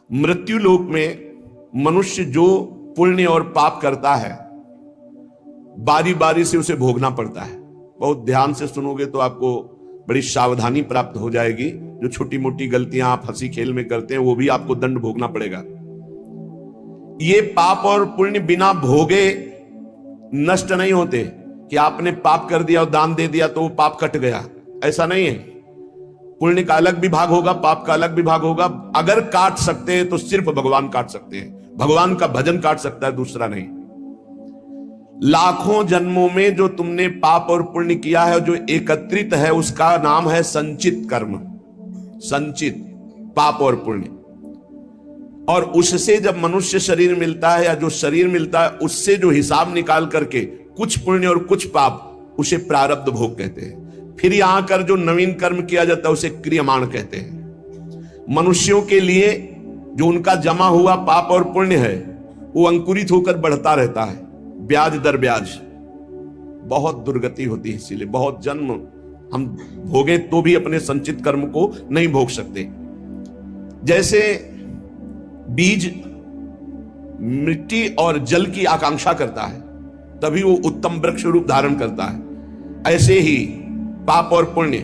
मृत्यु लोक में मनुष्य जो पुण्य और पाप करता है बारी बारी से उसे भोगना पड़ता है। बहुत ध्यान से सुनोगे तो आपको बड़ी सावधानी प्राप्त हो जाएगी। जो छोटी मोटी गलतियां आप हंसी खेल में करते हैं वो भी आपको दंड भोगना पड़ेगा। ये पाप और पुण्य बिना भोगे नष्ट नहीं होते कि आपने पाप कर दिया और दान दे दिया तो वो पाप कट गया, ऐसा नहीं है। पुण्य का अलग विभाग होगा, पाप का अलग विभाग होगा। अगर काट सकते हैं तो सिर्फ भगवान काट सकते हैं। भगवान का भजन काट सकता है, दूसरा नहीं। लाखों जन्मों में जो तुमने पाप और पुण्य किया है, जो एकत्रित है, उसका नाम है संचित कर्म। संचित पाप और पुण्य। और उससे जब मनुष्य शरीर मिलता है या जो शरीर मिलता है, उससे जो हिसाब निकाल करके कुछ पुण्य और कुछ पाप, उसे प्रारब्ध भोग कहते हैं। फिर यहां कर जो नवीन कर्म किया जाता है उसे क्रियमाण कहते हैं। मनुष्यों के लिए जो उनका जमा हुआ पाप और पुण्य है वो अंकुरित होकर बढ़ता रहता है, ब्याज दर ब्याज। बहुत दुर्गति होती है, इसीलिए बहुत जन्म हम भोगे तो भी अपने संचित कर्म को नहीं भोग सकते। जैसे बीज मिट्टी और जल की आकांक्षा करता है तभी वो उत्तम वृक्ष रूप धारण करता है, ऐसे ही पाप और पुण्य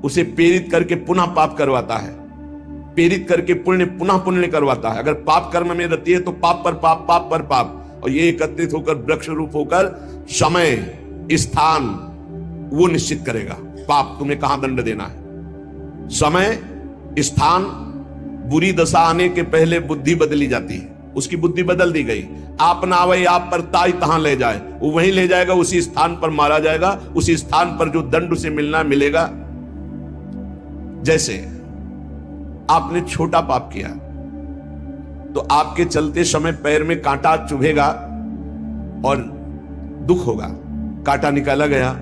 उसे प्रेरित करके पुनः पाप करवाता है, प्रेरित करके पुण्य पुनः पुण्य करवाता है। अगर पाप कर्म में रहती है तो पाप पर पाप, पाप पर पाप, और ये एकत्रित होकर वृक्ष रूप होकर समय स्थान वो निश्चित करेगा। पाप तुम्हें कहां दंड देना है। समय स्थान, बुरी दशा आने के पहले बुद्धि बदली जाती है, उसकी बुद्धि बदल दी गई। आप ना आवे आप पर ताई तहां ले जाए, वो वहीं ले जाएगा, उसी स्थान पर मारा जाएगा, उसी स्थान पर जो दंड उसे मिलना मिलेगा। जैसे आपने छोटा पाप किया तो आपके चलते समय पैर में कांटा चुभेगा और दुख होगा। कांटा निकाला गया,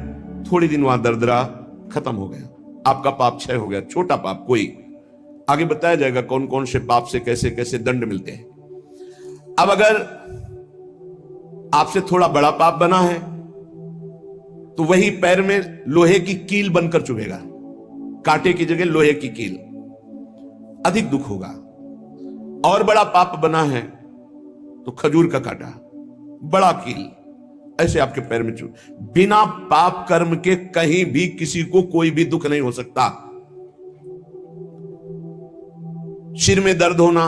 थोड़ी दिन वहां दर्द रहा, खत्म हो गया, आपका पाप क्षय हो गया। छोटा पाप कोई, आगे बताया जाएगा कौन कौन से पाप से कैसे कैसे दंड मिलते हैं। अब अगर आपसे थोड़ा बड़ा पाप बना है तो वही पैर में लोहे की कील बनकर चुभेगा, कांटे की जगह लोहे की कील, अधिक दुख होगा। और बड़ा पाप बना है तो खजूर का कांटा, बड़ा कील, ऐसे आपके पैर में चुभ। बिना पाप कर्म के कहीं भी किसी को कोई भी दुख नहीं हो सकता। सिर में दर्द होना,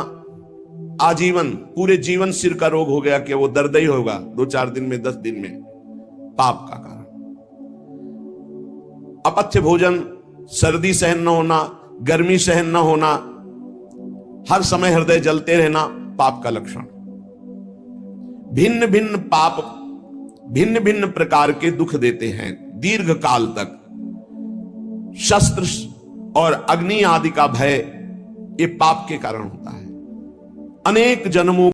आजीवन पूरे जीवन सिर का रोग हो गया कि वो दर्द ही होगा 2-4 दिन में, 10 दिन में, पाप का कारण। अपथ्य भोजन, सर्दी सहन न होना, गर्मी सहन न होना, हर समय हृदय जलते रहना, पाप का लक्षण। भिन्न भिन्न पाप भिन्न भिन्न प्रकार के दुख देते हैं दीर्घ काल तक। शस्त्र और अग्नि आदि का भय ये पाप के कारण होता है। अनेक जन्मों